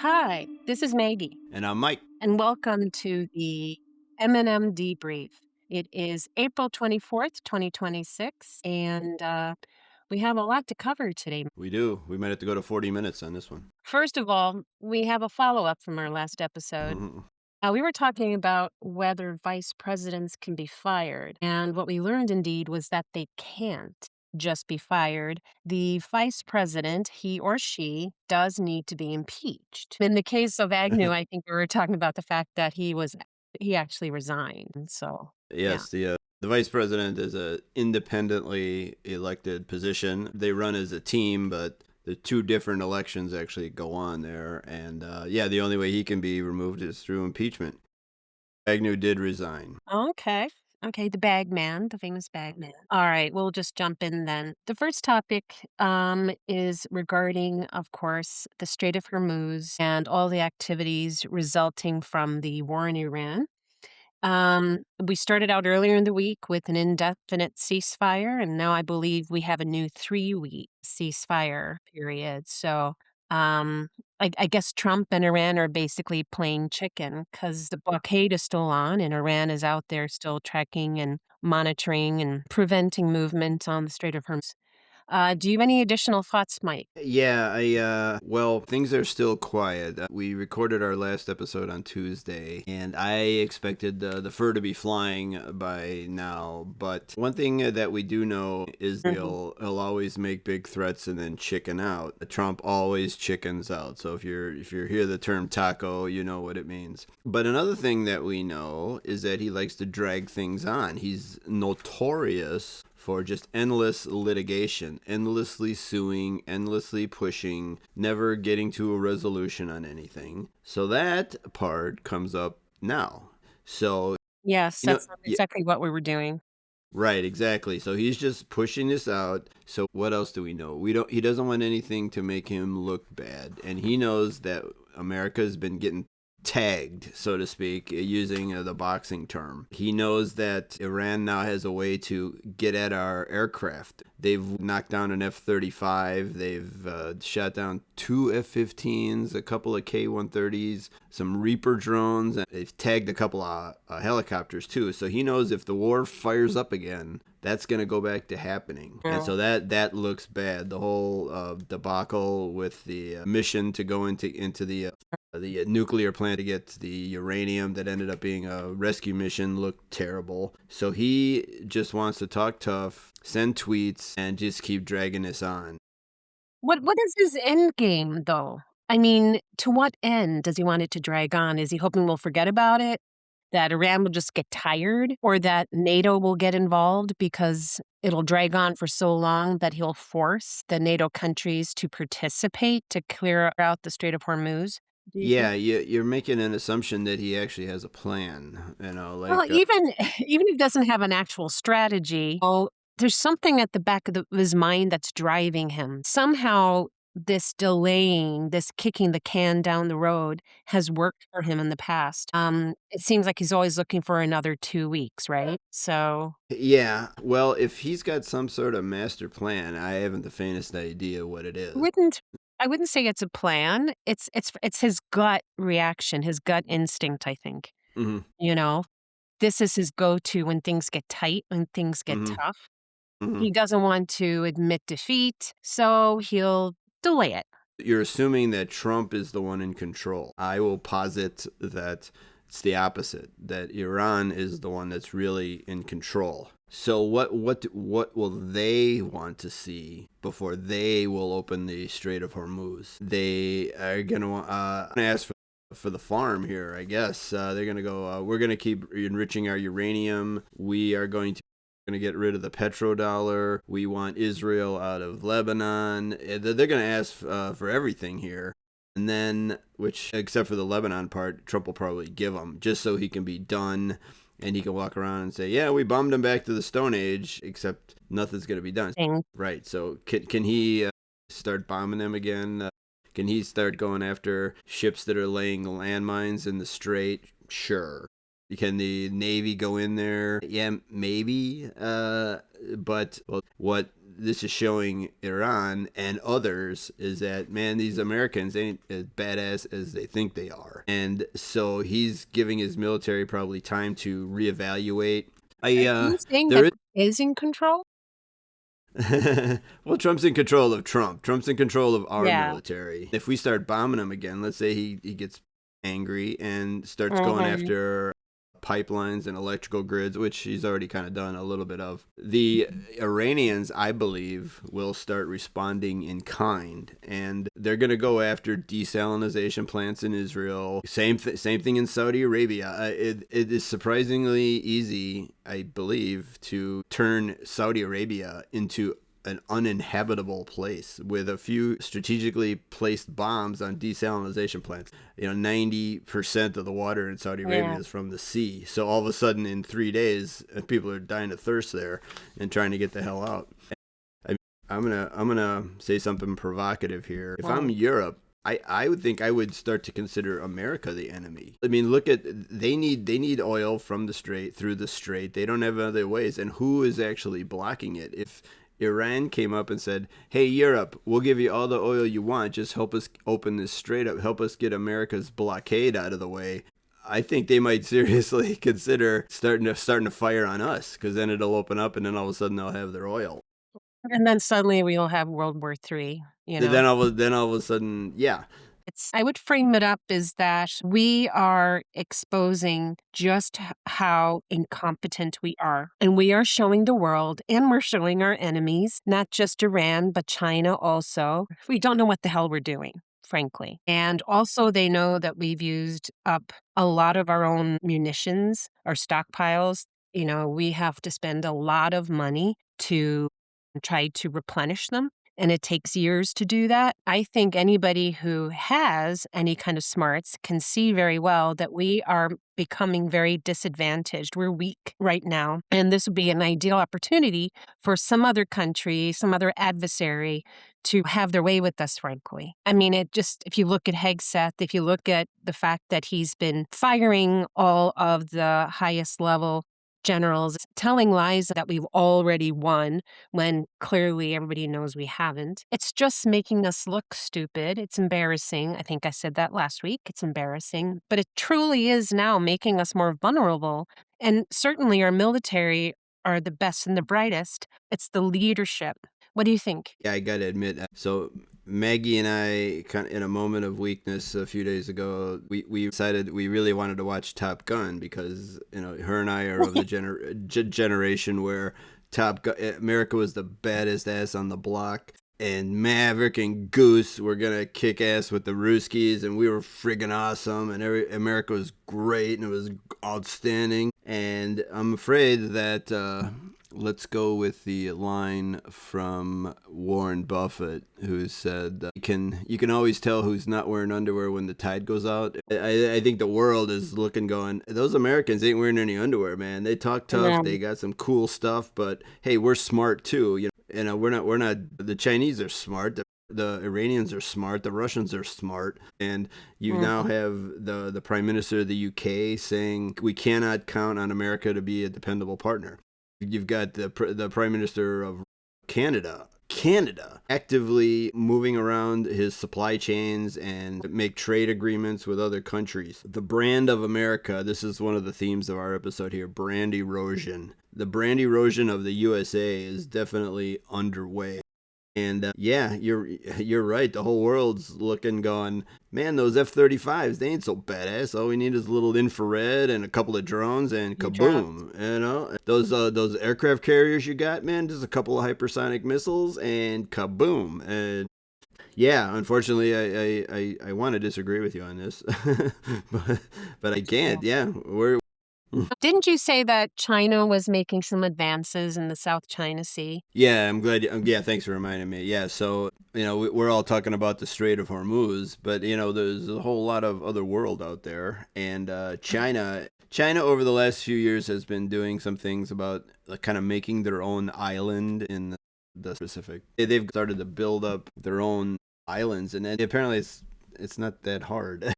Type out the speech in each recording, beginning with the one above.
Hi, this is Maggie, And I'm Mike. and welcome to the M&M Debrief. It is April 24th, 2026, and we have a lot to cover today. We do. We might have to go to 40 minutes on this one. First of all, we have a follow up from our last episode. We were talking about whether vice presidents can be fired. And what we learned indeed was that they can't just be fired. The vice president, he or she, does need to be impeached. In the case of Agnew, I think we were talking about the fact that he actually resigned. So, yeah. Yes, the vice president is a independently elected position. They run as a team, but the two different elections actually go on there. And yeah, the only way he can be removed is through impeachment. Agnew did resign. Okay. Okay, the bag man, the famous bag man. All right, we'll just jump in then. The first topic is regarding, of course, the Strait of Hormuz and all the activities resulting from the war in Iran. We started out earlier in the week with an indefinite ceasefire, and now I believe we have a new 3-week ceasefire period. So, um, I guess Trump and Iran are basically playing chicken because the blockade is still on, and Iran is out there still tracking and monitoring and preventing movement on the Strait of Hormuz. Do you have any additional thoughts, Mike? Yeah, well, things are still quiet. We recorded our last episode on Tuesday, and I expected the fur to be flying by now. But one thing that we do know is Mhm. he'll always make big threats and then chicken out. Trump always chickens out. So if you hear the term taco, you know what it means. But another thing that we know is that he likes to drag things on. He's notorious for just endless litigation, endlessly suing, endlessly pushing, never getting to a resolution on anything. So that part comes up now. So, Yes, you know, that's exactly what we were doing. right, exactly. So he's just pushing this out. So what else do we know? He doesn't want anything to make him look bad. And he knows that America's been getting tagged, so to speak, using the boxing term. He knows that Iran now has a way to get at our aircraft. They've knocked down an F-35. They've shot down 2 F-15s, a couple of K-130s, some Reaper drones, and they've tagged a couple of helicopters too. So he knows if the war fires up again, that's going to go back to happening. And so that looks bad. The whole debacle with the mission to go into the nuclear plant to get the uranium that ended up being a rescue mission looked terrible. So he just wants to talk tough, send tweets, and just keep dragging this on. What is his end game, though? I mean, to what end does he want it to drag on? Is he hoping we'll forget about it? That Iran will just get tired? Or that NATO will get involved because it'll drag on for so long that he'll force the NATO countries to participate to clear out the Strait of Hormuz? Do you Yeah, think? you're making an assumption that he actually has a plan. Well, even if he doesn't have an actual strategy, oh, there's something at the back of his mind that's driving him. Somehow, this delaying, this kicking the can down the road has worked for him in the past. It seems like he's always looking for another 2 weeks, right? So, Yeah, well, if he's got some sort of master plan, I haven't the faintest idea what it I is. wouldn't I wouldn't say it's a plan. It's his gut reaction, his gut instinct, I think. Hmm. You know, this is his go-to when things get tight, when things get Hmm. tough. Hmm. He doesn't want to admit defeat, so he'll delay it. You're assuming that Trump is the one in control. I will posit that it's the opposite, that Iran is the one that's really in control. So what will they want to see before they will open the Strait of Hormuz? They are gonna ask for the farm here, I guess. They're gonna go. We're gonna keep enriching our uranium. We are going to get rid of the petrodollar. We want Israel out of Lebanon. They're going to ask for everything here. And then, which, except for the Lebanon part, Trump will probably give them just so he can be done and he can walk around and say, yeah, we bombed him back to the Stone Age, except nothing's going to be done. Thing. Right. So can he start bombing them again? Can he start going after ships that are laying landmines in the strait? Sure. Can the Navy go in there? Yeah, maybe. But what this is showing Iran and others is that, man, these Americans ain't as badass as they think they are. And so he's giving his military probably time to reevaluate. Are I you saying there that is is in control? well, Trump's in control of Trump. Trump's in control of our Yeah. military. If we start bombing him again, let's say he gets angry and starts going Mhm. after pipelines and electrical grids, which he's already kind of done a little bit of. The Iranians, I believe, will start responding in kind, and they're going to go after desalination plants in Israel. Same thing in Saudi Arabia. It is surprisingly easy, I believe, to turn Saudi Arabia into an uninhabitable place with a few strategically placed bombs on desalination plants. 90% of the water in Saudi Arabia Yeah. is from the sea. So all of a sudden, in 3 days, people are dying of thirst there and trying to get the hell out. I, I'm gonna say something provocative here. If I'm Mm. Europe, I would think I would start to consider America the enemy. I mean, look at they need oil from the strait through the strait. They don't have other ways, and who is actually blocking it? If Iran came up and said, "Hey, Europe, we'll give you all the oil you want. Just help us open this strait up. Help us get America's blockade out of the way." I think they might seriously consider starting to fire on us, because then it'll open up, and then all of a sudden they'll have their oil. And then suddenly we'll have World War III, you know? Then all of a sudden, yeah, I would frame it up is that we are exposing just how incompetent we are. And we are showing the world and we're showing our enemies, not just Iran, but China also. We don't know what the hell we're doing, frankly. And also, they know that we've used up a lot of our own munitions, our stockpiles. We have to spend a lot of money to try to replenish them, and it takes years to do that. I think anybody who has any kind of smarts can see very well that we are becoming very disadvantaged. We're weak right now. And this would be an ideal opportunity for some other country, some other adversary to have their way with us, frankly. I mean, if you look at Hegseth, if you look at the fact that he's been firing all of the highest level generals, telling lies that we've already won when clearly everybody knows we haven't. It's just making us look stupid. It's embarrassing. I think I said that last week. It's embarrassing, but it truly is now making us more vulnerable. And certainly our military are the best and the brightest. It's the leadership. What do you think? yeah, I gotta admit. So Maggie and I, kind of in a moment of weakness a few days ago, we decided we really wanted to watch Top Gun, because her and I are of the generation where America was the baddest ass on the block. And Maverick and Goose were gonna kick ass with the Ruskies, and we were friggin' awesome, and America was great, and it was outstanding. And I'm afraid that let's go with the line from Warren Buffett, who said, "You can always tell who's not wearing underwear when the tide goes out." I think the world is looking, going, those Americans ain't wearing any underwear, man. They talk tough, Yeah. they got some cool stuff, but hey, we're smart too. We're not. The Chinese are smart. The Iranians are smart. The Russians are smart, and you now Mhm. have the Prime Minister of the UK saying we cannot count on America to be a dependable partner. You've got the Prime Minister of Canada actively moving around his supply chains and make trade agreements with other countries. The brand of America, this is one of the themes of our episode here, brand erosion. The brand erosion of the USA is definitely underway. And yeah, you're right. The whole world's looking, going, man, those F-35s, they ain't so badass. All we need is a little infrared and a couple of drones, and You drones. kaboom. Those aircraft carriers you got, man, just a couple of hypersonic missiles, and kaboom. And yeah, unfortunately, I want to disagree with you on this, but I Yeah. can't. Yeah, we're Didn't you say that China was making some advances in the South China Sea? Yeah, I'm glad. Yeah, thanks for reminding me. Yeah, so we're all talking about the Strait of Hormuz, but there's a whole lot of other world out there, and China over the last few years has been doing some things about kind of making their own island in the Pacific. They've started to build up their own islands, and then apparently it's not that hard.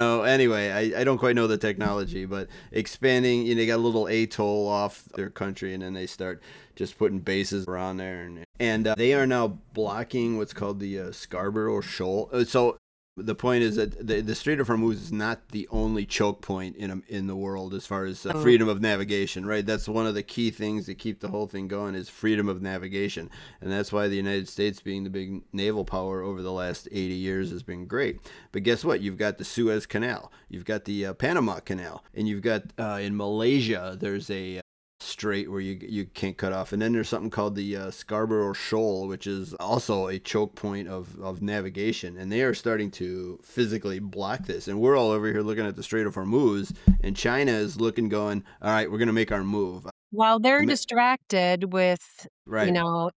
Oh, anyway, I don't quite know the technology, but expanding, they got a little atoll off their country, and then they start just putting bases around there, and they are now blocking what's called the Scarborough Shoal. So the point is that the Strait of Hormuz is not the only choke point in the world as far as Oh, freedom of navigation, right? That's one of the key things that keep the whole thing going is freedom of navigation, and that's why the United States, being the big naval power over the last 80 years, has been great. But guess what? You've got the Suez Canal, you've got the Panama Canal, and you've got in Malaysia there's a strait where you can't cut off, and then there's something called the Scarborough Shoal, which is also a choke point of navigation, and they are starting to physically block this, and we're all over here looking at the Strait of Hormuz, and China is looking, going, all right, we're going to make our move. while they're distracted with, Right.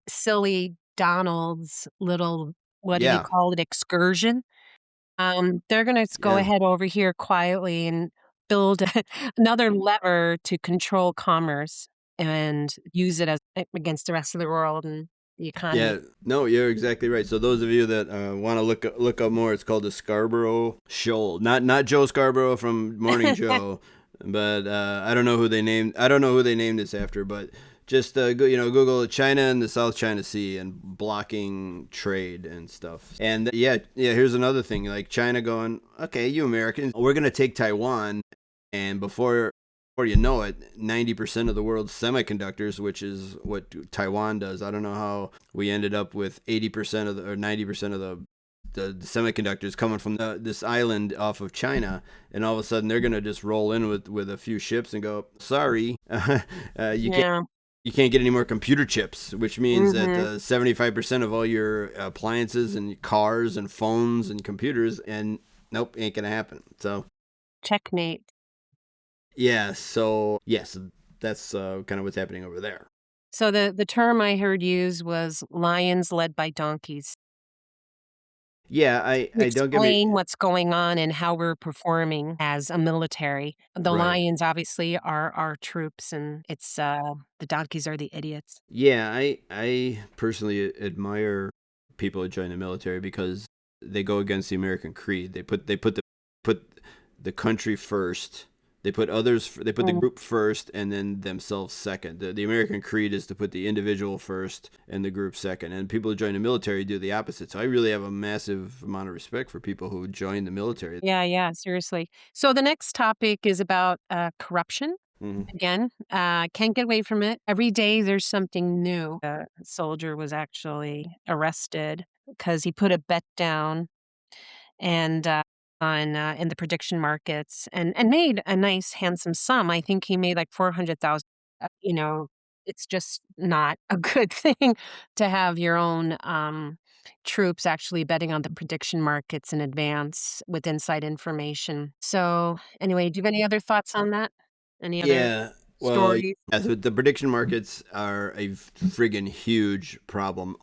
silly Donald's little, what did he Yeah. call it, excursion, they're gonna go Yeah. ahead over here quietly and build another lever to control commerce and use it as against the rest of the world and the economy. Yeah, no, you're exactly right. So those of you that want to look up more, it's called the Scarborough Shoal. Not Joe Scarborough from Morning Joe, but I don't know who they named. I don't know who they named this after, but just Google China and the South China Sea and blocking trade and stuff. And yeah. Here's another thing, like China going, okay, you Americans, we're gonna take Taiwan, and before you know it, 90% of the world's semiconductors, which is what Taiwan does. I don't know how we ended up with 80% of the, or 90% of the semiconductors coming from this island off of China, and all of a sudden they're gonna just roll in with a few ships and go, sorry, you can't. Yeah. You can't get any more computer chips, which means that Mhm. 75% of all your appliances and cars and phones and computers, and nope, ain't gonna happen. So Checkmate. yeah, so yes, that's kind of what's happening over there. So the term I heard used was lions led by donkeys. Yeah, I don't get me. Explain what's going on and how we're performing as a military. The Right. lions obviously are our troops, and it's, the donkeys are the idiots. Yeah, I personally admire people who join the military because they go against the American creed. They put the country first. They put the Mm. group first and then themselves second. The American creed is to put the individual first and the group second. And people who join the military do the opposite. So I really have a massive amount of respect for people who join the military. Yeah, yeah, seriously. So the next topic is about, corruption. Mhm. Again, can't get away from it. Every day there's something new. A soldier was actually arrested because he put a bet down and on in the prediction markets and made a nice handsome sum. I think he made like 400,000. It's just not a good thing to have your own troops actually betting on the prediction markets in advance with inside information. So, anyway, do you have any other thoughts on that? Any other Yeah. Well, stories? yeah, so the prediction markets are a friggin' huge problem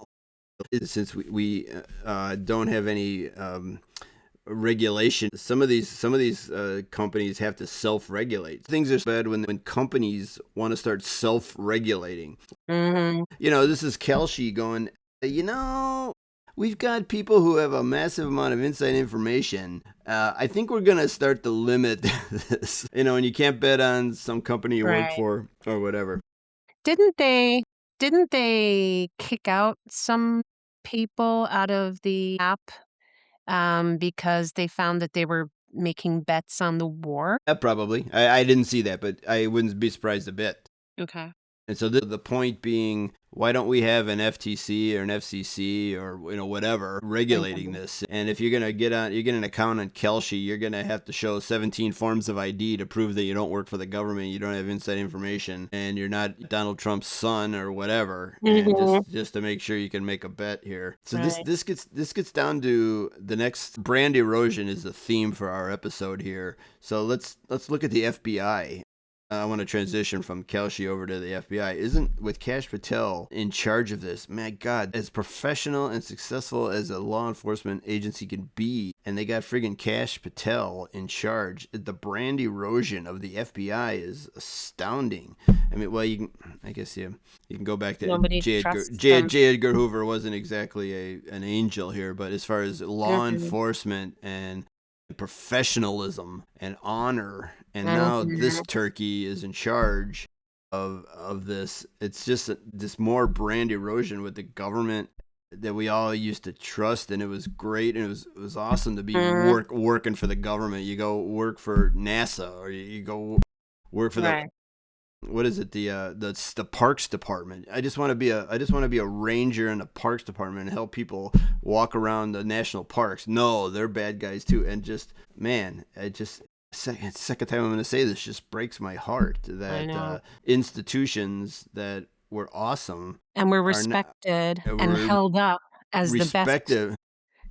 since we don't have any regulation. Some of these companies have to self-regulate. Things are bad when companies want to start self-regulating. Mhm. This is Kelshi going, we've got people who have a massive amount of inside information. I think we're going to start to limit this, and you can't bet on some company you work Right. for or whatever. Didn't they didn't they kick out some people out of the app, because they found that they were making bets on the war? Probably. I didn't see that, but I wouldn't be surprised a bit. Okay. And so the point being, why don't we have an FTC or an FCC or whatever regulating Mhm. this? And if you get an account on Kelshi, you're gonna have to show 17 forms of ID to prove that you don't work for the government, you don't have inside information, and you're not Donald Trump's son or whatever. And Mhm. just to make sure you can make a bet here. So this Right. this gets this gets down to the next brand erosion is the theme for our episode here. So let's look at the FBI. I want to transition from Kelshi over to the FBI. Isn't with Kash Patel in charge of this? Man, God, as professional and successful as a law enforcement agency can be, and they got friggin' Kash Patel in charge. The brand erosion of the FBI is astounding. I mean, well, I guess you can go back to Nobody trusts them. J. Edgar Hoover wasn't exactly an angel here, but as far as law Mm-mm. enforcement and professionalism and honor, and now this Mhm. turkey is in charge of this. It's just this more brand erosion with the government that we all used to trust, and it was great, and it was awesome to be Mhm. working for the government. You go work for NASA, or you go work for the, Right. what is it, the parks department. I just want to be a ranger in the parks department and help people walk around the national parks. No, they're bad guys too. And just, man, second time I'm going to say this, just breaks my heart I that know. institutions that were awesome And we're are not, respected and were held up as the best, respected,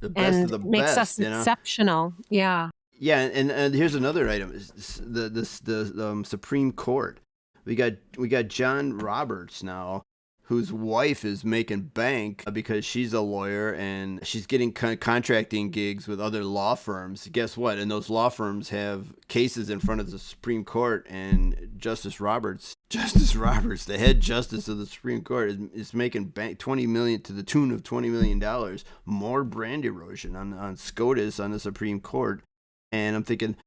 the best of and the makes us best, you know. exceptional. Yeah. Yeah, and here's another item: the Supreme Court. We got John Roberts now, whose wife is making bank because she's a lawyer and she's getting contracting gigs with other law firms. Guess what? And those law firms have cases in front of the Supreme Court, and Justice Roberts, the head justice of the Supreme Court, is making bank 20 million, to the tune of $20 million, more brand erosion on SCOTUS, on the Supreme Court. And I'm thinking,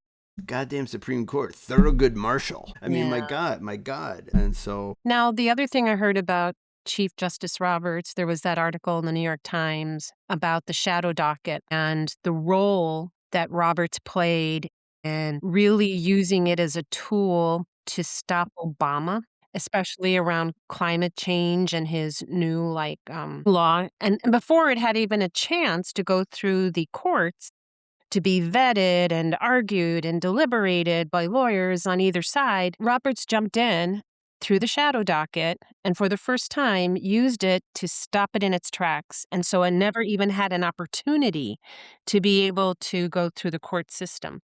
goddamn Supreme Court, Thurgood Marshall. I mean, my Yeah. God, my God. And so, Now, the other thing I heard about Chief Justice Roberts, there was that article in the New York Times about the shadow docket and the role that Roberts played in really using it as a tool to stop Obama, especially around climate change and his new law. And before it had even a chance to go through the courts to be vetted and argued and deliberated by lawyers on either side, Roberts jumped in through the shadow docket and for the first time used it to stop it in its tracks. And so it never even had an opportunity to be able to go through the court system.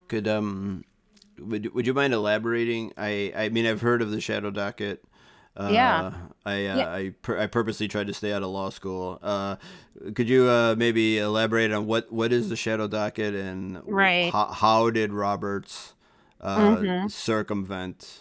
could would you mind elaborating? I mean, I've heard of the shadow docket. Yeah. Uh, I Yeah. I purposely tried to stay out of law school. Could you maybe elaborate on what is the shadow docket, and Right. how did Roberts Hmm. circumvent,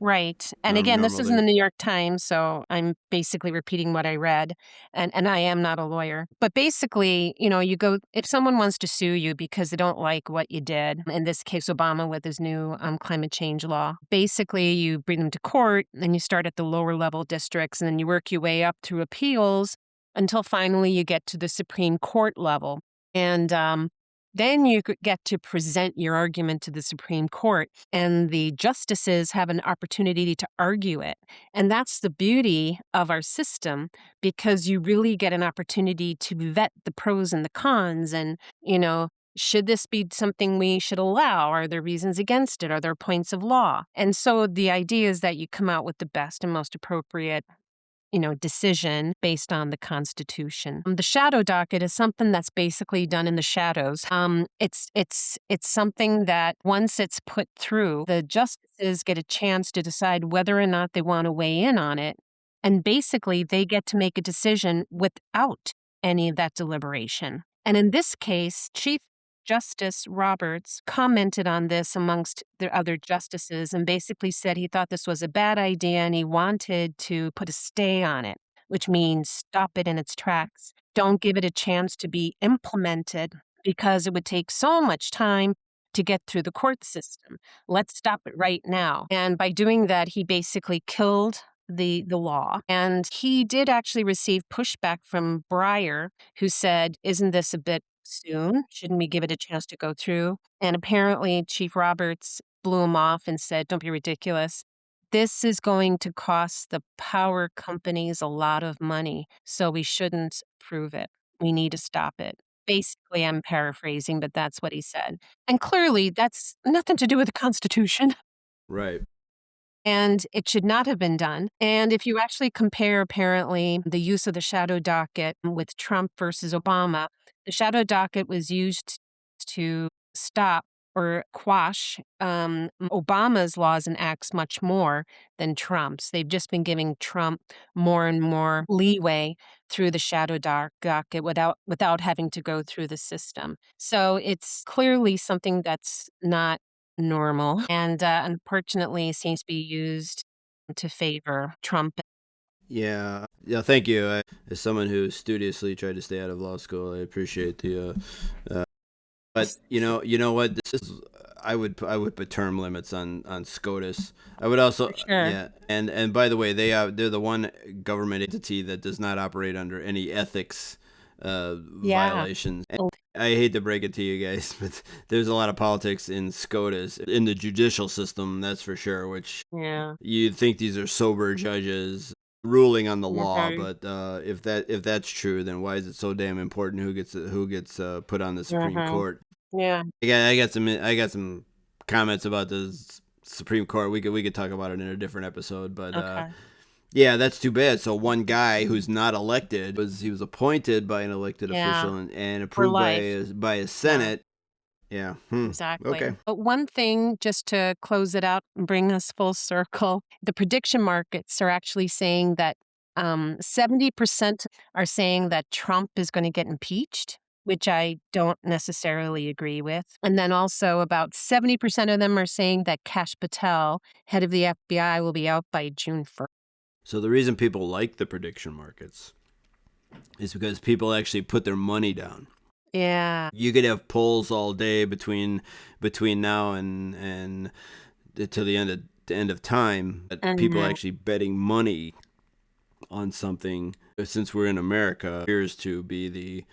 Right. And again, this is in normally? the New York Times, so I'm basically repeating what I read, and I am not a lawyer. But basically, you go if someone wants to sue you because they don't like what you did, in this case, Obama with his new climate change law, basically you bring them to court and you start at the lower level districts and then you work your way up through appeals until finally you get to the Supreme Court level. And then you get to present your argument to the Supreme Court, and the justices have an opportunity to argue it. And that's the beauty of our system because you really get an opportunity to vet the pros and the cons. And, should this be something we should allow? Are there reasons against it? Are there points of law? And so the idea is that you come out with the best and most appropriate decision based on the Constitution. The shadow docket is something that's basically done in the shadows. It's something that once it's put through, the justices get a chance to decide whether or not they want to weigh in on it, and basically they get to make a decision without any of that deliberation. And in this case, Chief Justice Roberts commented on this amongst the other justices and basically said he thought this was a bad idea and he wanted to put a stay on it, which means stop it in its tracks. Don't give it a chance to be implemented because it would take so much time to get through the court system. Let's stop it right now. And by doing that, he basically killed the law. And he did actually receive pushback from Breyer, who said, "Isn't this a bit soon? Shouldn't we give it a chance to go through?" And apparently, Chief Roberts blew him off and said, "Don't be ridiculous. This is going to cost the power companies a lot of money, so we shouldn't approve it. We need to stop it." Basically, I'm paraphrasing, but that's what he said. And clearly, that's nothing to do with the Constitution. Right. And it should not have been done. And if you actually compare, apparently, the use of the shadow docket with Trump versus Obama, the shadow docket was used to stop or quash Obama's laws and acts much more than Trump's. They've just been giving Trump more and more leeway through the docket without having to go through the system. So it's clearly something that's not normal, and, unfortunately seems to be used to favor Trump. Yeah. Yeah. Thank you. As someone who studiously tried to stay out of law school, I appreciate the But you know what? This is I would put term limits on SCOTUS. I would For also sure. yeah, and by the way, they're the one government entity that does not operate under any ethics Yeah. violations. And Oh, I hate to break it to you guys, but there's a lot of politics in SCOTUS in the judicial system, that's for sure. Which yeah. you'd think these are sober judges ruling on the law, Mhm. but if that's true, then why is it so damn important who gets put on the Supreme Mhm. Court? Yeah. I got some comments about the Supreme Court. We could talk about it in a different episode, but Okay. yeah, that's too bad. So one guy who's not elected he was appointed by an elected Yeah. official and For approved by life. a Yeah. Senate. Yeah. Okay. Exactly. But one thing, just to close it out and bring us full circle, the prediction markets are actually saying that 70% are saying that Trump is going to get impeached, which I don't necessarily agree with. And then also about 70% of them are saying that Kash Patel, head of the FBI, will be out by June 1st. So the reason people like the prediction markets is because people actually put their money down. Yeah. You could have polls all day between now and till the end of time. But people Mhm. actually betting money on something, since we're in America, appears to be the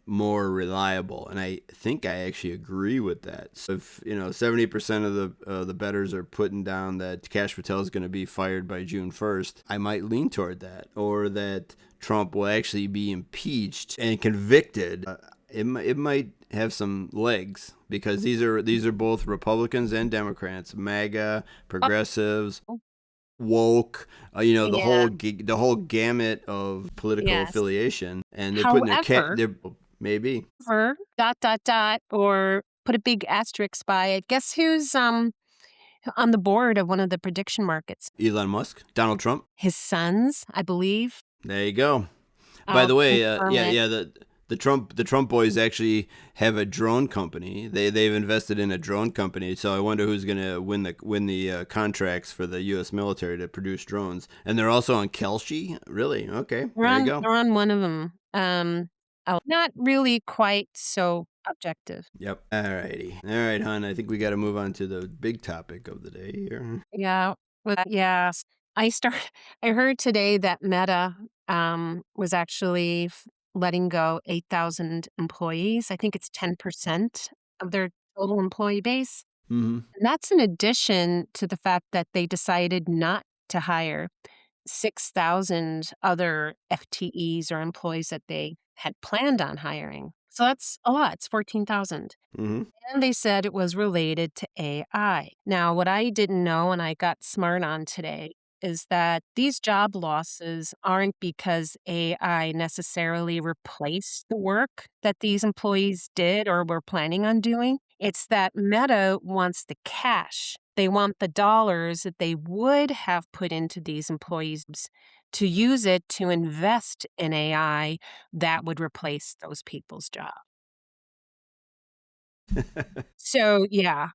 more reliable. And I think I actually agree with that. So if 70% of the bettors are putting down that Kash Patel is going to be fired by June 1st, I might lean toward that, or that Trump will actually be impeached and convicted. It might have some legs because these are both Republicans and Democrats, MAGA, progressives, Oh, woke, yeah. the whole gamut of political Yes. affiliation, and they're putting their cat. However, They're maybe dot dot dot or put a big asterisk by it. Guess who's on the board of one of the prediction markets? Elon Musk, Donald Trump. His sons, I believe. There you go. By I'll the way, confirm yeah, it. yeah, the Trump boys actually have a drone company. They've invested in a drone company. So I wonder who's gonna win the contracts for the U.S. military to produce drones. And they're also on Kelshi. Really? Okay, there you go. They're on one of them. Not really quite so objective. Yep. Alrighty. All right, hon. I think we got to move on to the big topic of the day here. Yeah. Yes. I start. I heard today that Meta was actually letting go 8,000 employees. I think it's 10% of their total employee base. Mm-hmm. And that's in addition to the fact that they decided not to hire 6,000 other FTEs or employees that they had planned on hiring. So that's a lot. It's 14,000. Mm-hmm. And they said it was related to AI. Now, what I didn't know and I got smart on today is that these job losses aren't because AI necessarily replaced the work that these employees did or were planning on doing. It's that Meta wants the cash. They want the dollars that they would have put into these employees to use it to invest in AI that would replace those people's jobs. So, yeah,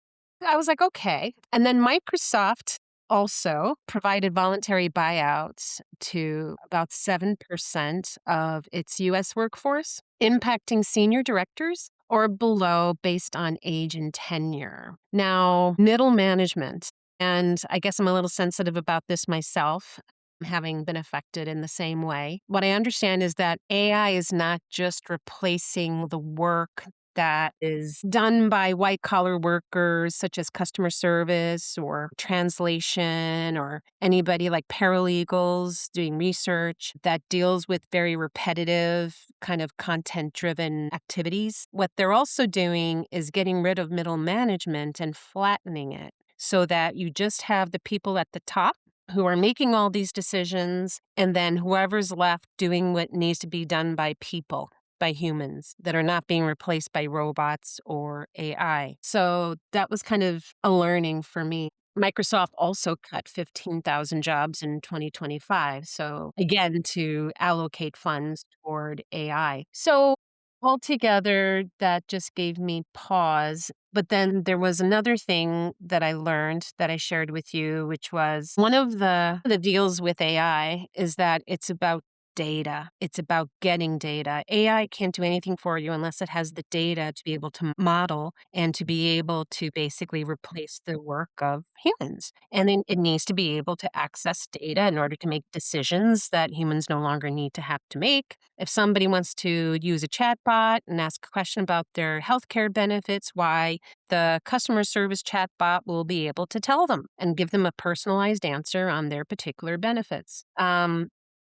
I was like, "Okay." And then Microsoft also provided voluntary buyouts to about 7% of its US workforce, impacting senior directors or below based on age and tenure. Now, middle management, and I guess I'm a little sensitive about this myself, having been affected in the same way. What I understand is that AI is not just replacing the work that is done by white collar workers, such as customer service or translation, or anybody like paralegals doing research that deals with very repetitive, kind of content driven activities. What they're also doing is getting rid of middle management and flattening it so that you just have the people at the top who are making all these decisions, and then whoever's left doing what needs to be done by people, by humans that are not being replaced by robots or AI. So that was kind of a learning for me. Microsoft also cut 15,000 jobs in 2025. So again, to allocate funds toward AI. So altogether, that just gave me pause. But then there was another thing that I learned that I shared with you, which was one of the deals with AI is that it's about data. It's about getting data. AI can't do anything for you unless it has the data to be able to model and to be able to basically replace the work of humans. And then it needs to be able to access data in order to make decisions that humans no longer need to have to make. If somebody wants to use a chatbot and ask a question about their healthcare benefits, why the customer service chatbot will be able to tell them and give them a personalized answer on their particular benefits.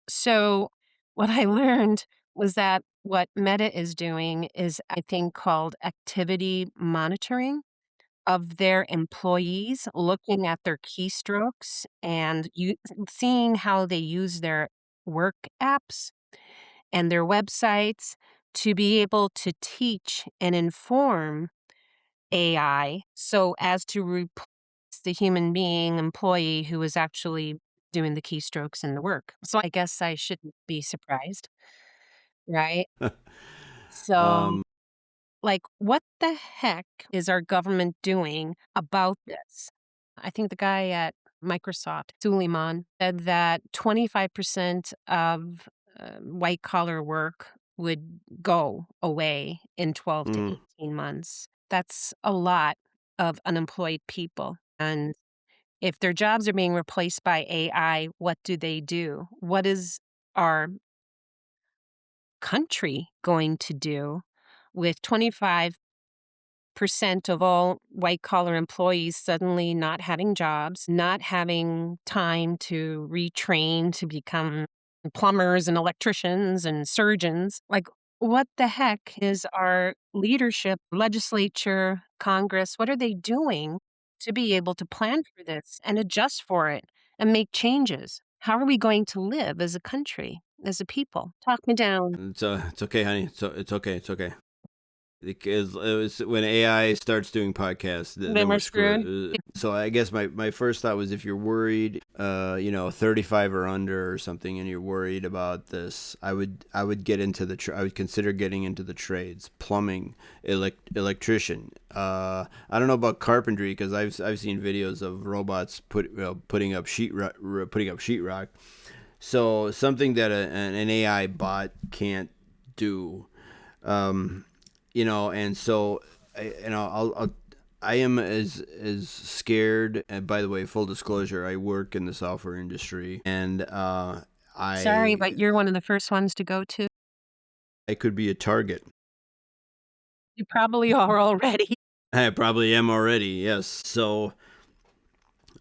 So, what I learned was that what Meta is doing is, I think, called activity monitoring of their employees, looking at their keystrokes and seeing how they use their work apps and their websites to be able to teach and inform AI so as to replace the human being employee who is actually doing the keystrokes and the work. So I guess I shouldn't be surprised, right? So, um, like, what the heck is our government doing about this? I think the guy at Microsoft, Suleiman, said that 25% of white collar work would go away in 12 to mm, 18 months. That's a lot of unemployed people. And if their jobs are being replaced by AI, what do they do? What is our country going to do with 25% of all white collar employees suddenly not having jobs, not having time to retrain to become plumbers and electricians and surgeons? Like, what the heck is our leadership, legislature, Congress, what are they doing to be able to plan for this and adjust for it and make changes? How are we going to live as a country, as a people? Talk me down. it's okay, honey. So it's okay. It's okay. Because it was when AI starts doing podcasts, Then then we're we're screwed. screwed. So I guess my first thought was if you're worried, 35 or under or something, and you're worried about this, I would get into I would consider getting into the trades, plumbing, electrician. I don't know about carpentry because I've seen videos of robots putting up sheetrock. So something that an AI bot can't do. Um, and so I am as scared. And by the way, full disclosure, I work in the software industry, and Sorry, I but you're one of the first ones to go to. I could be a target. You probably are already. I probably am already. Yes. So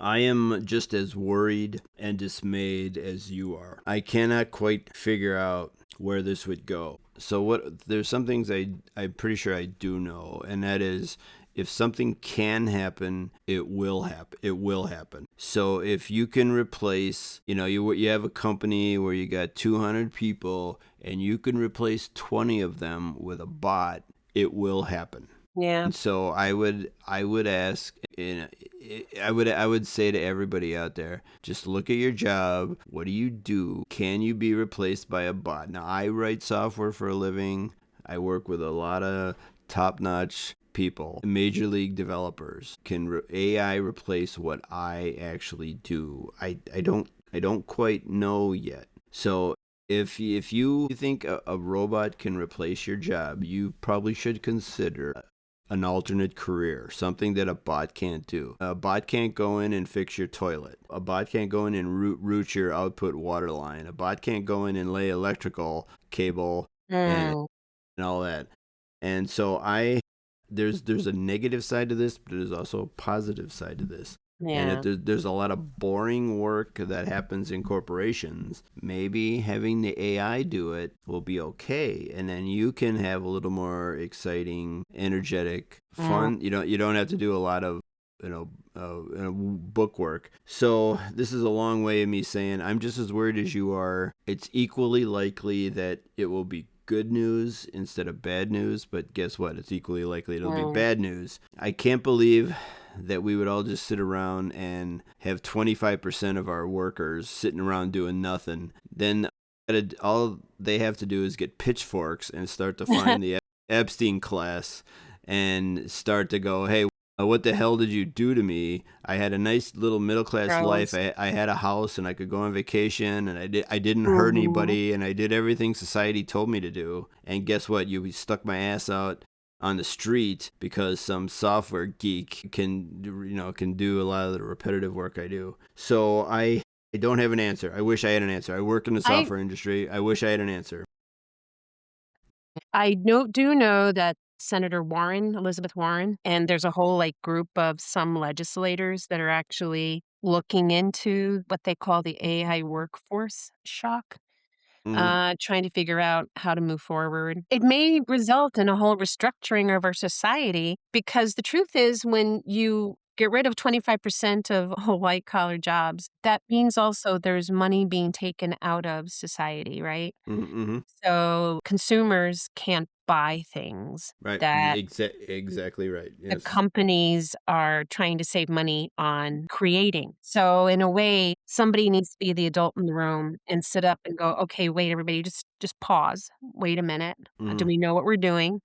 I am just as worried and dismayed as you are. I cannot quite figure out where this would go. So there's some things I'm pretty sure I do know, and that is if something can happen, it will happen. It will happen. So if you can replace, you have a company where you got 200 people and you can replace 20 of them with a bot, it will happen. Yeah. And so I would ask, I would say to everybody out there, just look at your job. What do you do? Can you be replaced by a bot? Now I write software for a living. I work with a lot of top-notch people, major league developers. Can AI replace what I actually do? I don't quite know yet. So if you think a robot can replace your job, you probably should consider an alternate career, something that a bot can't do. A bot can't go in and fix your toilet. A bot can't go in and route your output water line. A bot can't go in and lay electrical cable and Mm, and all that. And so there's a negative side to this, but there's also a positive side to this. And if yeah. there's a lot of boring work that happens in corporations, maybe having the AI do it will be okay, and then you can have a little more exciting, energetic, Mm, fun. You don't have to do a lot of book work. So this is a long way of me saying I'm just as worried as you are. It's equally likely that it will be good news instead of bad news, but guess what? It's equally likely it'll be mm. bad news. I can't believe that we would all just sit around and have 25% of our workers sitting around doing nothing. Then all they have to do is get pitchforks and start to find the Epstein class and start to go, hey, What the hell did you do to me? I had a nice little middle class life. Gross. I had a house and I could go on vacation and I didn't hurt Mhm. anybody and I did everything society told me to do. And guess what? You stuck my ass out on the street because some software geek can do a lot of the repetitive work I do. So I don't have an answer. I wish I had an answer. I work in the I software industry. I wish I had an answer. do know that Senator Warren, Elizabeth Warren, and there's a whole, like, group of some legislators that are actually looking into what they call the AI workforce shock, Mhm. trying to figure out how to move forward. It may result in a whole restructuring of our society because the truth is when you get rid of 25% of all white collar jobs, that means also there's money being taken out of society, right? Mhm. Mhm. So consumers can't buy things Right. that Exactly right. the Yes. companies are trying to save money on creating. So in a way, somebody needs to be the adult in the room and sit up and go, "Okay, wait, everybody, just pause. Wait a minute. Do Mhm. we know what we're doing?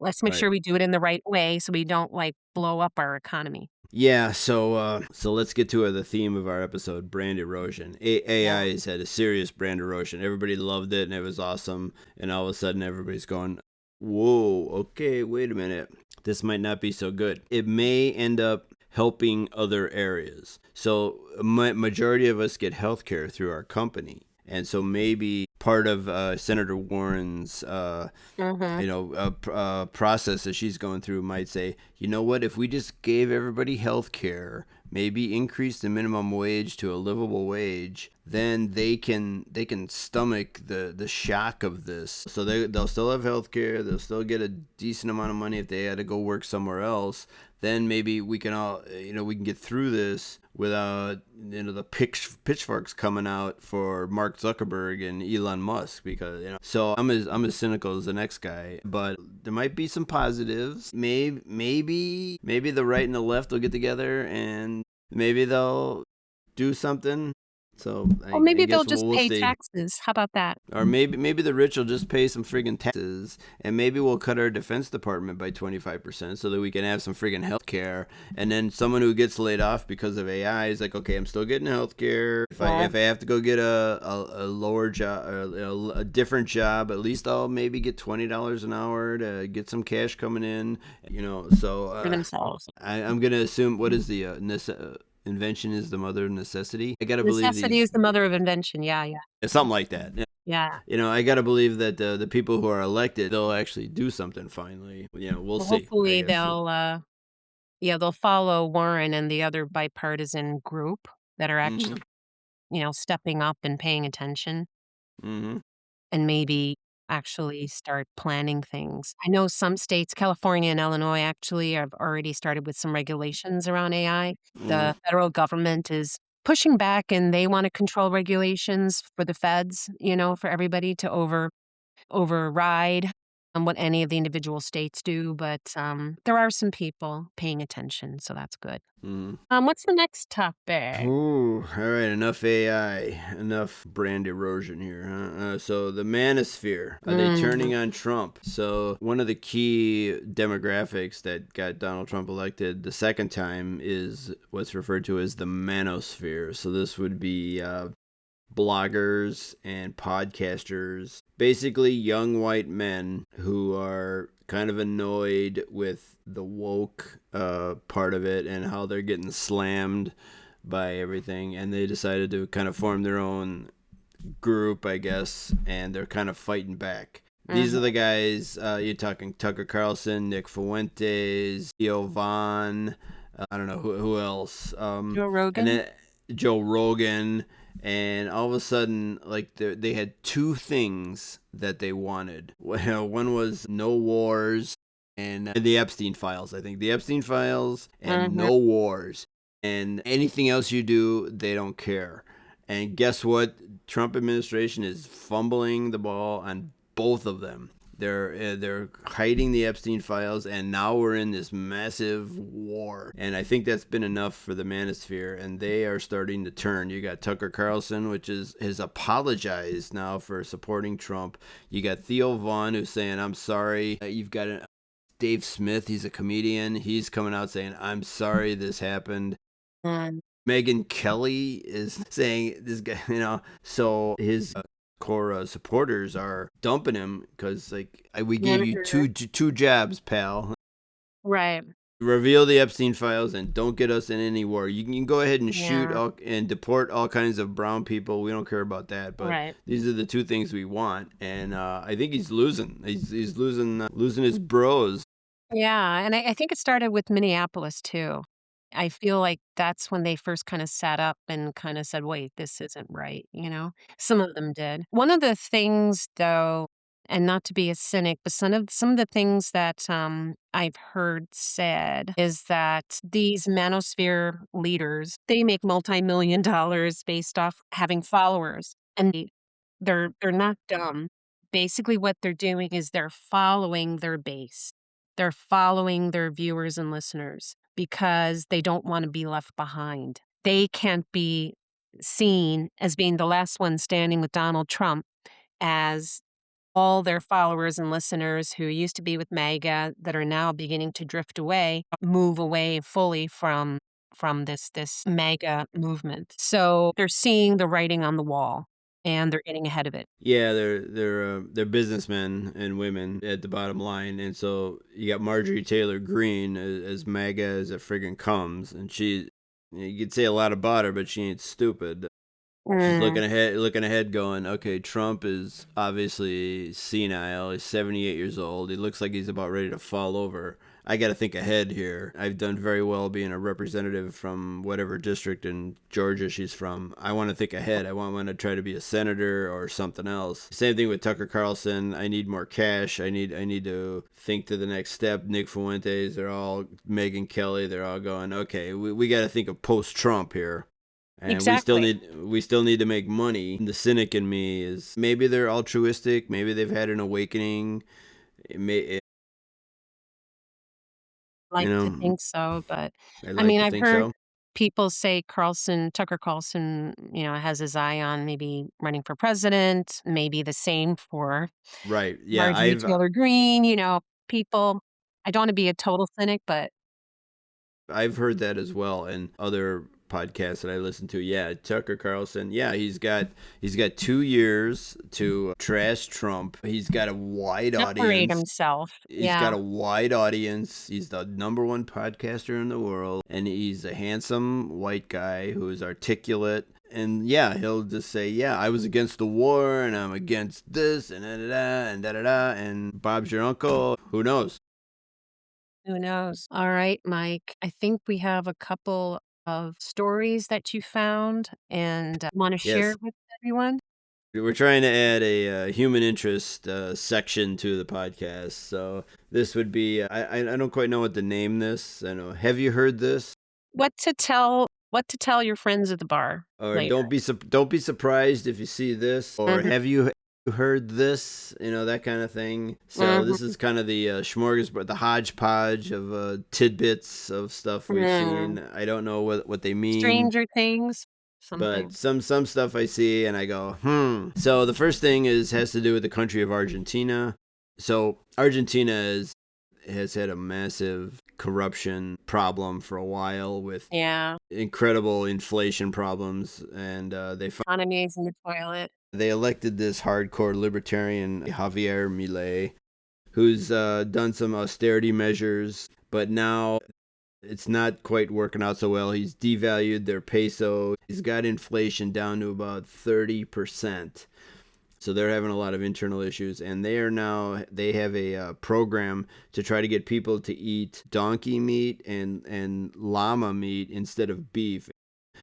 Let's make Right. sure we do it in the right way so we don't like blow up our economy." Yeah, so let's get to the theme of our episode, brand erosion. AI Yeah. has had a serious brand erosion. Everybody loved it and it was awesome, and all of a sudden everybody's going, "Whoa, okay, wait a minute. This might not be so good." It may end up helping other areas. So, majority of us get healthcare through our company. And so maybe part of Senator Warren's Mhm. process that she's going through might say, you know what, if we just gave everybody health care, maybe increase the minimum wage to a livable wage, then they can stomach the shock of this. So they'll still have health care, they'll still get a decent amount of money if they had to go work somewhere else. Then maybe we can all we can get through this without the pitchforks coming out for Mark Zuckerberg and Elon Musk, because so I'm as cynical as the next guy, but there might be some positives. Maybe the right and the left will get together and maybe they'll do something. So Or I maybe they'll guess just we'll pay see. taxes. How about that? Or maybe the rich will just pay some friggin' taxes, and maybe we'll cut our defense department by 25% so that we can have some friggin' health care. And then someone who gets laid off because of AI is like, okay, I'm still getting health care. Yeah. If I have to go get a lower job, or a different job, at least I'll maybe get $20 an hour to get some cash coming in. So For themselves. I'm gonna assume, what is the invention is the mother of necessity. I gotta believe Necessity these. is the mother of invention. Yeah, yeah. Something like that. Yeah. I got to believe that the people who are elected, they'll actually do something finally. We'll Well, see, I hopefully guess. they'll follow Warren and the other bipartisan group that are Mm-hmm. actually, stepping up and paying attention Mm-hmm. and maybe actually start planning things. I know some states, California and Illinois, actually have already started with some regulations around AI. Mm-hmm. The federal government is pushing back and they want to control regulations for the feds, for everybody to override what any of the individual states do. But there are some people paying attention, so that's good. Mm-hmm. What's the next topic? Ooh, all right, enough AI, enough brand erosion here. Huh? So the manosphere, are they Mm, turning on Trump? So one of the key demographics that got Donald Trump elected the second time is what's referred to as the manosphere. So this would be bloggers and podcasters, basically young white men who are kind of annoyed with the woke part of it and how they're getting slammed by everything, and they decided to kind of form their own group, I guess, and they're kind of fighting back. These are mhm. the guys, you're talking Tucker Carlson, Nick Fuentes, Theo Vaughn, I don't know who else, Joe and Rogan? then Joe Rogan, and all of a sudden, like they had two things that they wanted. Well, one was no wars, and the Epstein files. I think the Epstein files and Mhm. no wars, and anything else you do, they don't care. And guess what? Trump administration is fumbling the ball on both of them. They're hiding the Epstein files, and now we're in this massive war. And I think that's been enough for the manosphere, and they are starting to turn. You got Tucker Carlson, which has apologized now for supporting Trump. You got Theo Vaughn, who's saying, "I'm sorry." You've got Dave Smith, he's a comedian. He's coming out saying, I'm sorry this happened. Mm. Megan Kelly is saying this guy, so his core supporters are dumping him because like we gave you Mhm. two jabs, pal. Right. Reveal the Epstein files and don't get us in any war. You can go ahead and shoot Yeah. all, and deport all kinds of brown people. We don't care about that, but Right. these are the two things we want. And I think he's losing. He's losing his bros. Yeah, and I think it started with Minneapolis too. I feel like that's when they first kinda sat up and kinda said, "Wait, this isn't right," you know? Some of them did. One of the things, though, and not to be a cynic, but some of the things that, I've heard said is that these manosphere leaders, they make multi-million dollars based off having followers, and they're not dumb. Basically, what they're doing is they're following their base. They're following their viewers and listeners because they don't wanna be left behind. They can't be seen as being the last one standing with Donald Trump as all their followers and listeners who used to be with MAGA that are now beginning to drift away, move away fully from this MAGA movement. So, they're seeing the writing on the wall, and they're getting ahead of it. Yeah, they're businessmen and women at the bottom line, and so you got Marjorie Taylor Greene as MAGA as it friggin' comes, and you could say a lot about her, but she ain't stupid. She's Mm. looking ahead, going, okay, Trump is obviously senile. He's 78 years old. He looks like he's about ready to fall over. I got to think ahead here. I've done very well being a representative from whatever district in Georgia she's from. I want to think ahead. I want to try to be a senator or something else. Same thing with Tucker Carlson. I need more cash. I need to think to the next step. Nick Fuentes, they're all Megan Kelly. They're all going, okay, we got to think of post Trump here, and Exactly. we still need to make money. The cynic in me is maybe they're altruistic, maybe they've had an awakening. It may, you Like to know, think so, but I I like mean, to I've think heard so. people say Tucker Carlson, has his eye on maybe running for president, maybe the same for Right? Yeah, Marjorie Taylor Greene, people I don't wanna be a total cynic, but I've heard that as well, and other podcasts that I listen to. Yeah, Tucker Carlson. Yeah, he's got 2 years to trash Trump. He's got a wide separate audience. himself. He's got Yeah, a wide audience. He's the number one podcaster in the world, and he's a handsome white guy who is articulate. And yeah, he'll just say, "Yeah, I was against the war, and I'm against this, and da da da, and da da da." And Bob's your uncle. Who knows? who knows? Alright, Mike, I think we have a couple of stories that you found and wanna share Yes, with everyone. we're trying to add a human interest section to the podcast. So this would be I don't quite know what to name this. I know. Have you heard this? What to tell your friends at the bar Or later. don't be surprised if you see this. Or Mhm, have you heard this? That kind of thing. So mhm, this is kind of the smorgasbord, the hodgepodge of tidbits of stuff we've mm. seen. I don't know what they mean. Stranger Things, But something. some stuff I see and I go, hmm. So the first thing has to do with the country of Argentina. So Argentina has had a massive corruption problem for a while with Yeah, incredible inflation problems, and economy's in the toilet. they elected this hardcore libertarian Javier Milei, who's done some austerity measures, but now it's not quite working out so well. He's devalued their peso. He's got inflation down to about 30%. So they're having a lot of internal issues, and they have a program to try to get people to eat donkey meat and llama meat instead of beef.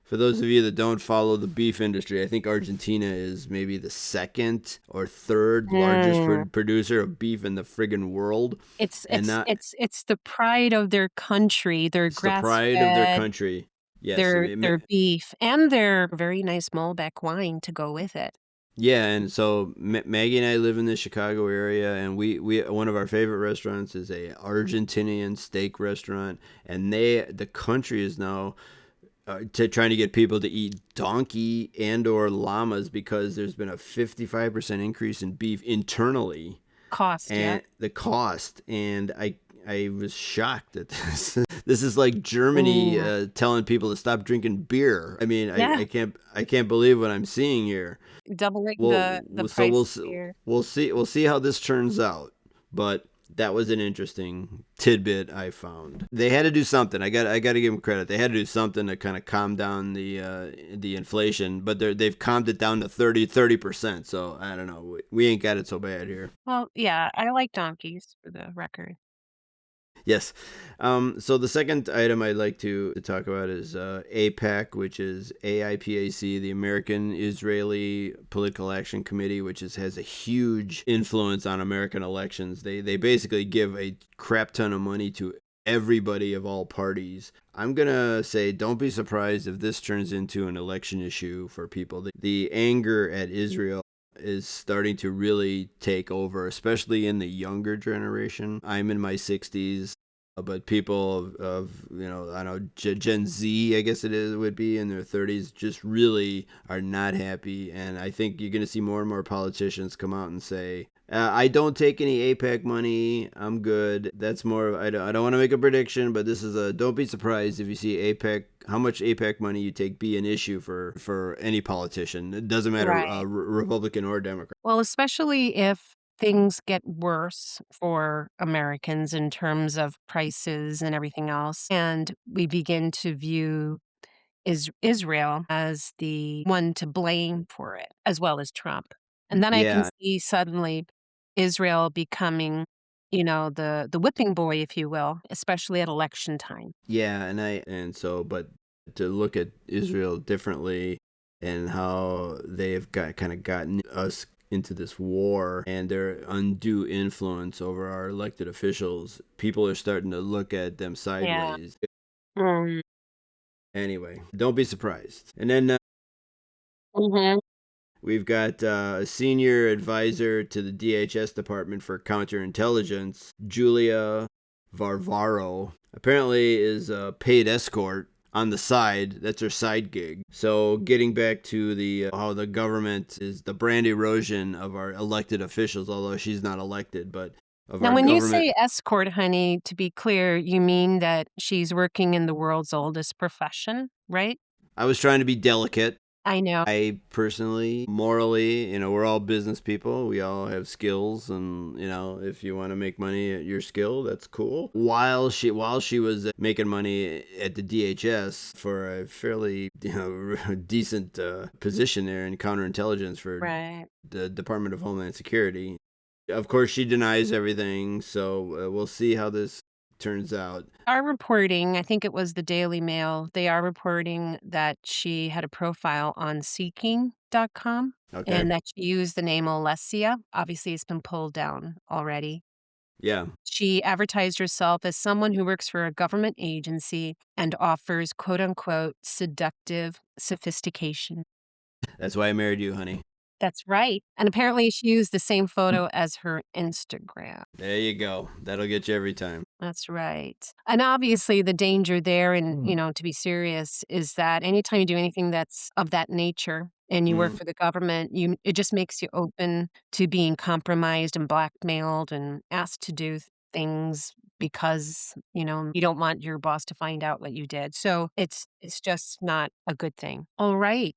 For those of you that don't follow the beef industry, I think Argentina is maybe the second or third largest Mm. producer of beef in the friggin' world, It's and it's not it's it's the pride of their country, their it's the pride of their grass-fed, country. Yes, their beef, and their very nice Malbec wine to go with it. yeah, and so Maggie and I live in the Chicago area, and we one of our favorite restaurants is a Argentinian steak restaurant, and the country is now trying to get people to eat donkey and or llamas because there's been a 55% increase in beef internally, Cost, yeah. and the cost, and I was shocked at this. This is like Germany Mm, telling people to stop drinking beer. I mean, yeah, I can't believe what I'm seeing here. doubling Well, the so price of beer. we'll see how this turns out. But that was an interesting tidbit I found. They had to do something. I got to give them credit. They had to do something to kind of calm down the inflation, but they've calmed it down to 30%. So I don't know. We ain't got it so bad here. Well, yeah, I like donkeys for the record. Yes. So the second item I'd like to talk about is APAC, which is AIPAC, the American Israeli Political Action Committee, which has a huge influence on American elections. They basically give a crap ton of money to everybody of all parties. I'm going to say don't be surprised if this turns into an election issue for people. The anger at Israel is starting to really take over, especially in the younger generation. I'm in my 60s, but people I don't know, Gen Z, I guess would be in their 30s, just really are not happy. And I think you're going to see more and more politicians come out and say, I don't take any APAC money. I'm good. That's more. I don't want to make a prediction, but this is a. Don't be surprised if you see APAC. How much APAC money you take be an issue for any politician. It doesn't matter, Right. Republican or Democrat. Well, especially if things get worse for Americans in terms of prices and everything else, and we begin to view Israel as the one to blame for it, as well as Trump. And then I can Yeah, see suddenly Israel becoming, the whipping boy, if you will, especially at election time. yeah, and so, but to look at Israel differently and how they've got kind of gotten us into this war and their undue influence over our elected officials, people are starting to look at them Yeah. sideways. Mm. Anyway, don't be surprised. And then Mhm. we've got a senior advisor to the DHS Department for Counterintelligence, Julia Varvaro. Apparently, is a paid escort on the side. That's her side gig. So, getting back to the how the government is the brand erosion of our elected officials, although she's not elected, but of Now, our when you government. say escort, honey, to be clear, you mean that she's working in the world's oldest profession, right? I was trying to be delicate. I know. I personally, morally, we're all business people. We all have skills, and if you want to make money at your skill, that's cool. While she was making money at the DHS for a fairly decent position there in counterintelligence for Right. the Department of Homeland Security. Of course, she denies everything, so we'll see how this turns out. Are reporting, I think it was the Daily Mail, they are reporting that she had a profile on Seeking.com Okay. and that she used the name Alessia. Obviously, it's been pulled down already. Yeah, She advertised herself as someone who works for a government agency and offers quote unquote seductive sophistication. that's why I married you, honey. That's right. And apparently, she used the same photo as her Instagram. There you go. That'll get you every time. That's right. And obviously the danger there and, to be serious is that anytime you do anything that's of that nature and you work Mm. for the government, it just makes you open to being compromised and blackmailed and asked to do things because, you don't want your boss to find out what you did. So it's just not a good thing. All right.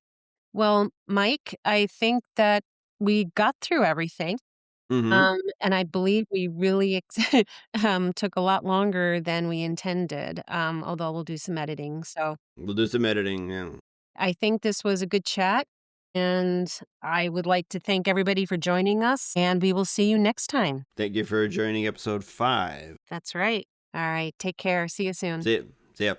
Well, Mike, I think that we got through everything. Mm-hmm. And I believe we really took a lot longer than we intended, although we'll do some editing. So We'll do some editing. Yeah. I think this was a good chat. And I would like to thank everybody for joining us. And we will see you next time. Thank you for joining episode 5. That's right. All right. Take care. See you soon. See ya. See ya.